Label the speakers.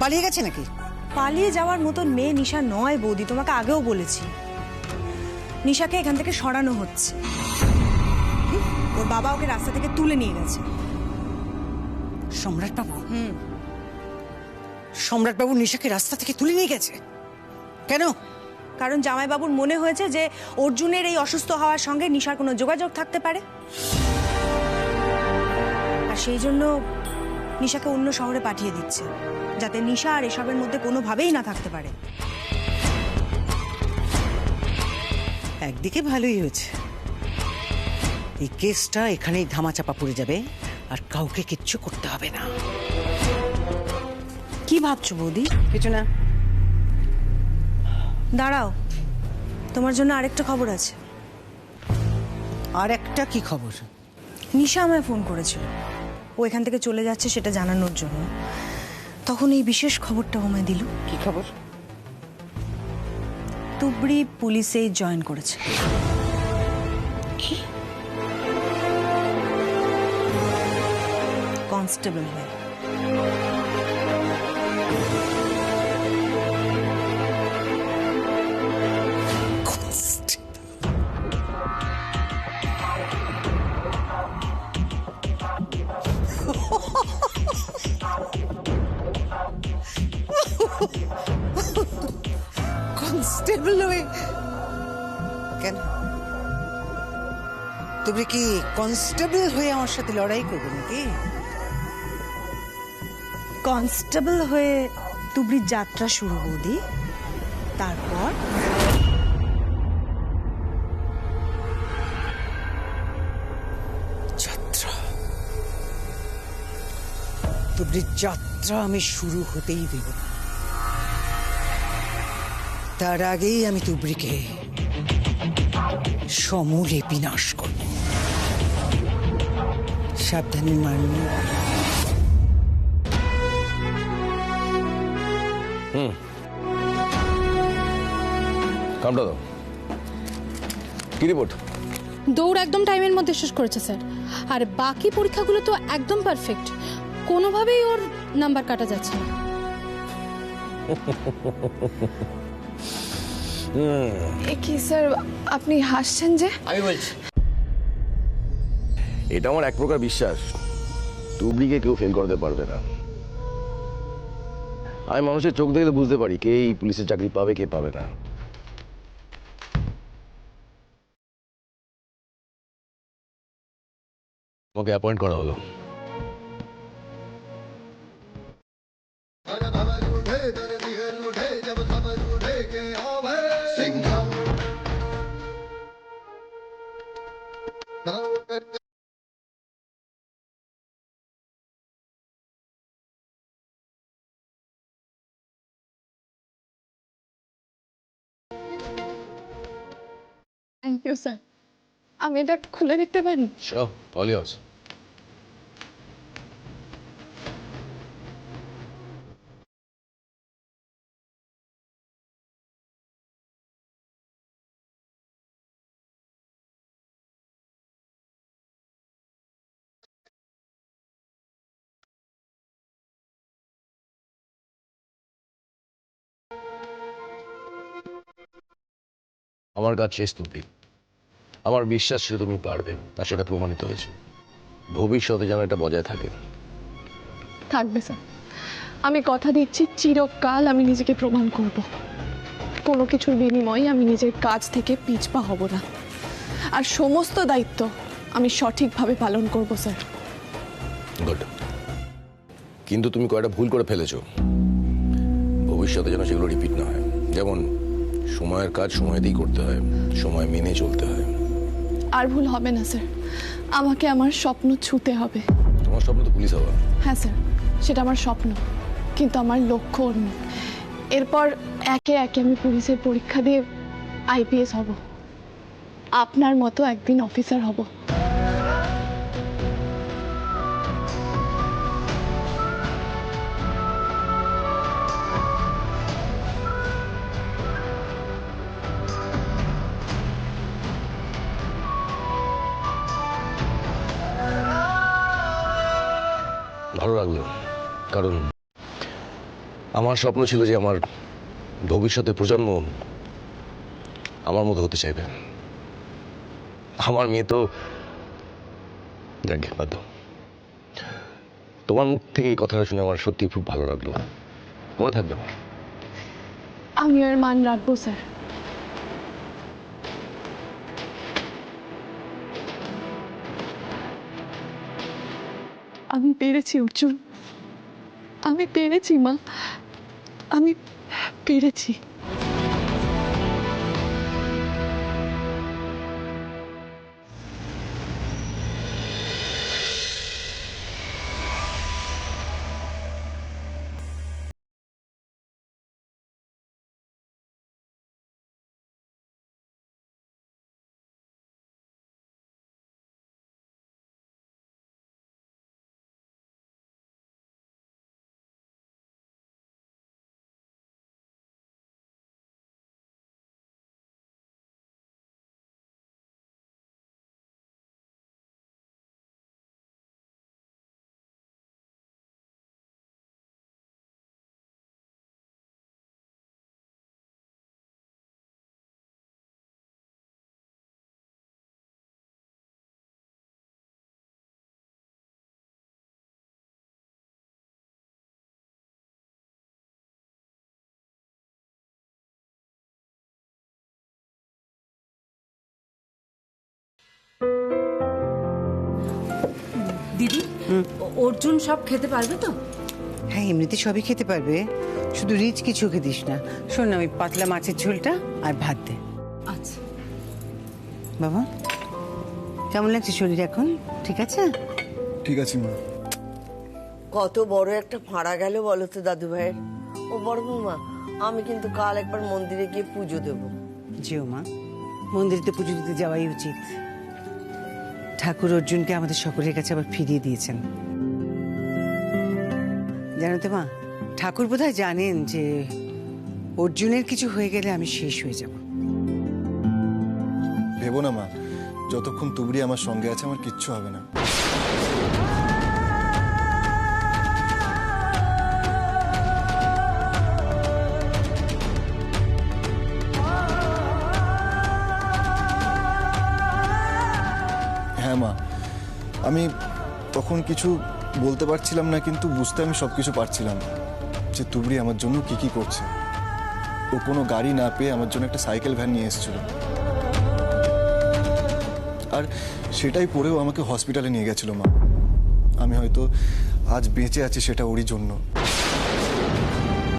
Speaker 1: পালিয়ে গেছে নাকি?
Speaker 2: পালিয়ে যাওয়ার মতন মেয়ে নিশা নয় বৌদি, তোমাকে আগেও বলেছি। নিশাকে এখান থেকে সরানো হচ্ছে। ওর বাবা ওকে রাস্তা থেকে তুলে নিয়ে গেছে।
Speaker 1: সম্রাট বাবু? সম্রাট বাবু নিশাকে রাস্তা থেকে তুলে নিয়ে গেছে কেন?
Speaker 2: কারণ জামাইবাবুর মনে হয়েছে যে অর্জুনের এই অসুস্থ হওয়ার সঙ্গে নিশার কোনো যোগাযোগ থাকতে পারে, আর সেই জন্য নিশাকে অন্য শহরে পাঠিয়ে দিচ্ছে, যাতে নিশা আর এসবের মধ্যে কোনোভাবেই না থাকতে পারে।
Speaker 1: একদিকে ভালোই হয়েছে, এই কেসটা এখানেই ধামাচাপা পড়ে যাবে আর কাউকে কিচ্ছু করতে হবে না।
Speaker 2: কি ভাবছো বৌদি?
Speaker 1: কিছু না।
Speaker 2: দাঁড়াও, তোমার জন্য আরেকটা খবর আছে।
Speaker 1: আর একটা কি খবর?
Speaker 2: নিশা আমায় ফোন করেছিল, ও এখান থেকে চলে যাচ্ছে সেটা জানানোর জন্য। তখন এই বিশেষ খবরটা আমায় দিল।
Speaker 1: কি খবর?
Speaker 2: তুবড়ি পুলিশে জয়েন করেছে।
Speaker 1: কি?
Speaker 2: কনস্টেবল হয়ে।
Speaker 1: কনস্টেবল হয়ে? কেন? তুমি কি কনস্টেবল হয়ে আমার সাথে লড়াই করবে নাকি?
Speaker 2: কনস্টেবল হয়ে তুবড়ির যাত্রা শুরু বৌদি। তারপর
Speaker 1: যাত্রা? তুবড়ির যাত্রা আমি শুরু হতেই দেব না। তার আগেই আমি তুবড়িকে সমূলে বিনাশ করব। সাবধানে মাননি।
Speaker 3: কামটা দাও। কি রিপোর্ট?
Speaker 4: দৌড় একদম টাইমের মধ্যে শেষ করেছে স্যার, আর বাকি পরীক্ষাগুলো তো একদম পারফেক্ট, কোনোভাবেই ওর নাম্বার কাটা যাচ্ছে না।
Speaker 5: কি স্যার আপনি হাসছেন যে?
Speaker 3: আমি বলছি, এটা আমার এক প্রকার বিশ্বাস, তুবড়িকে কেউ ফেল করতে পারবে না। আমি মানুষের চোখ দেখলে বুঝতে পারি কে এই পুলিশের চাকরি পাবে, কে পাবে না। ওকে অ্যাপয়েন্ট করা হলো।
Speaker 5: Thank you sir. আমি এটা খুলে দেখতে পারি?
Speaker 3: Sure, all yours. আমার কাজ শেষ তুবড়ি। আমার বিশ্বাস ছিল তুমি পারবে, আর সেটা প্রমাণিত হয়েছে। ভবিষ্যতে যেন এটা বজায় থাকে।
Speaker 5: থাকবে স্যার, আমি কথা দিচ্ছি চিরকাল আমি নিজেকে প্রমাণ করব। কোনো কিছুর বিনিময়ে আমি নিজের কাজ থেকে পিছপা হব না, আর সমস্ত দায়িত্ব আমি সঠিকভাবে পালন করব স্যার।
Speaker 3: গুড। কিন্তু তুমি কয়টা ভুল করে ফেলেছো, ভবিষ্যতে যেন সেগুলো রিপিট না হয়। যেমন সময়ের কাজ সময়তেই করতে হয়, সময় মেনে চলতে হয়।
Speaker 5: আর ভুল হবে না স্যার, আমাকে আমার স্বপ্ন ছুঁতে হবে।
Speaker 3: তোমার স্বপ্ন তো পুলিশ হওয়া।
Speaker 5: হ্যাঁ স্যার, সেটা আমার স্বপ্ন, কিন্তু আমার লক্ষ্য অন্য। এরপর একে একে আমি পুলিশের পরীক্ষা দিয়ে আইপিএস হব, আপনার মতো একদিন অফিসার হব।
Speaker 3: ভালো লাগলো, কারণ আমার স্বপ্ন ছিল যে আমার ভবিষ্যতে প্রজন্ম আমার মতো হতে চাইবে। আমার মেয়ে তো যাক বাদ দাও। তোমার মুখ থেকে এই কথাটা শুনে আমার সত্যি খুব ভালো লাগলো। মনে থাকবে আমার।
Speaker 5: আমি এর মান রাখবো স্যার। আমি পেরেছি অর্জুন, আমি পেরেছি মা, আমি পেরেছি।
Speaker 6: দিদি অর্জুন সব খেতে পারবে তো?
Speaker 1: হ্যাঁ, এমনিতে সবই খেতে পারবে, শুধু রিচ কিছু ওকে দিস না। শোন না, ওই পাতলা মাছের ঝোলটা আর ভাত দে।
Speaker 6: আচ্ছা।
Speaker 1: বাবা, কেমন লাগছে শরীর এখন? ঠিক আছে?
Speaker 7: ঠিক আছে মা।
Speaker 8: কত বড় একটা ফাঁড়া গেল বলো তো দাদু ভাইয়ের। ও বড় বৌমা, আমি কিন্তু কাল একবার মন্দিরে গিয়ে পুজো দেবো।
Speaker 1: যেও মা, মন্দিরে পুজো দিতে যাওয়াই উচিত। ঠাকুর অর্জুনকে আমাদের সকলের কাছে আবার ফিরিয়ে দিয়েছেন। জানো তো মা, ঠাকুর বোধহয় জানেন যে অর্জুনের কিছু হয়ে গেলে আমি শেষ হয়ে যাব।
Speaker 7: ভেবো না মা, যতক্ষণ তুবড়ি আমার সঙ্গে আছে আমার কিচ্ছু হবে না। হ্যাঁ মা, আমি তখন কিছু বলতে পারছিলাম না, কিন্তু বুঝতে আমি সবকিছু পারছিলাম যে তুবড়ি আমার জন্য কি কি করছে। ও কোনো গাড়ি না পেয়ে আমার জন্য একটা সাইকেল ভ্যান নিয়ে এসেছিল, আর সেটাই পরেও আমাকে হসপিটালে নিয়ে গেছিল মা। আমি হয়তো আজ বেঁচে আছি সেটা ওরই জন্য।